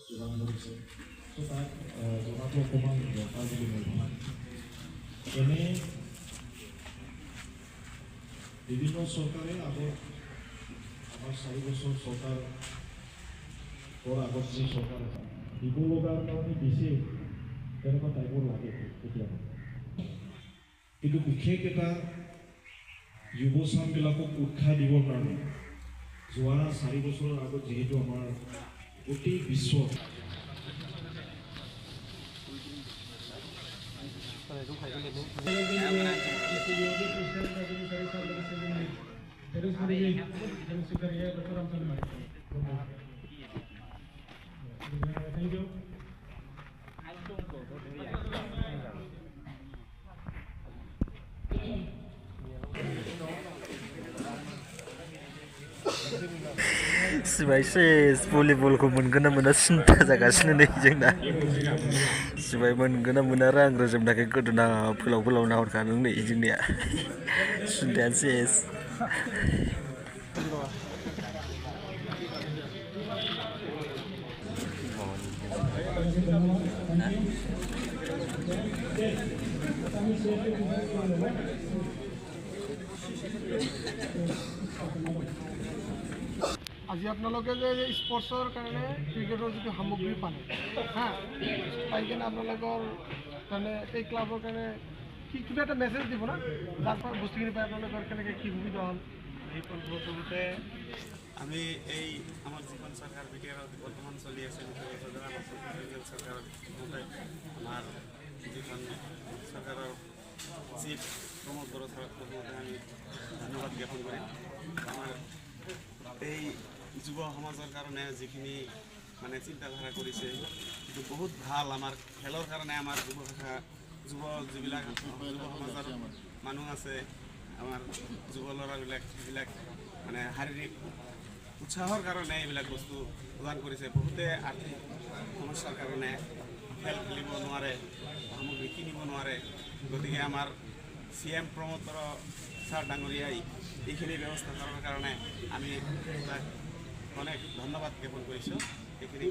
যোগান ধৰিছে ত' তাক জনাটো অকণমান দৰকাৰ বুলি মই ভাবোঁ। এনে বিভিন্ন চৰকাৰে আগত আমাৰ 4 বছৰ চৰকাৰ আগত যি চৰকাৰ আছে দিব লগাৰ কাৰণে বেছি তেনেকুৱা টাইপৰ লাগে কেতিয়াবা। কিন্তু বিশেষ এটা যুৱচামবিলাকক উৎসাহ দিবৰ কাৰণে যোৱা 4 বছৰৰ আগত যিহেতু আমাৰ গোটেই বিশ্বত सिबाय सेस भलिबलखौ मोनगोन ना मोना सिन्था जागासिनो नै जोंना सिबाय मोनगोन ना मोना रां रोजोबनायखाय गोदोना फोलाव फोलाव नाहरखादों नै जोंनिया सिन्थायानो सेस আজি আপোনালোকে যে স্পৰ্টছৰ কাৰণে ক্ৰিকেটৰ যিটো সামগ্ৰী পালে হা পাই কিনে আপোনালোকৰ মানে এই ক্লাবৰ কাৰণে কি কিবা এটা মেছেজ দিব না যাৰ পৰা বস্তুখিনি পাই আপোনালোকৰ কেনেকৈ কি সুবিধা হ'ল। এই প্ৰথমতে আমি এই আমাৰ যিখন চৰকাৰ বিটিআৰত বৰ্তমান চলি আছে চৰকাৰৰ আমাৰ যিখন চৰকাৰৰ চিফ প্ৰমোদ বড়ো ছাৰক প্ৰথমতে আমি ধন্যবাদ জ্ঞাপন কৰিম। আমাৰ এই যুৱ সমাজৰ কাৰণে যিখিনি মানে চিন্তাধাৰা কৰিছে সেইটো বহুত ভাল। আমাৰ খেলৰ কাৰণে আমাৰ যুৱ যিবিলাক যুৱ সমাজৰ মানুহ আছে আমাৰ যুৱ ল'ৰাবিলাক সেইবিলাক মানে শাৰীৰিক উৎসাহৰ কাৰণে এইবিলাক বস্তু প্ৰদান কৰিছে। বহুতে আৰ্থিক সমস্যাৰ কাৰণে খেল খেলিব নোৱাৰে, সামগ্ৰী কিনিব নোৱাৰে, গতিকে আমাৰ CM প্ৰমোদ বড়ো ছাৰ ডাঙৰীয়াই এইখিনি ব্যৱস্থা কৰাৰ কাৰণে আমি তাক অনেক ধন্যবাদ জ্ঞাপন কৰিছোঁ। এইখিনি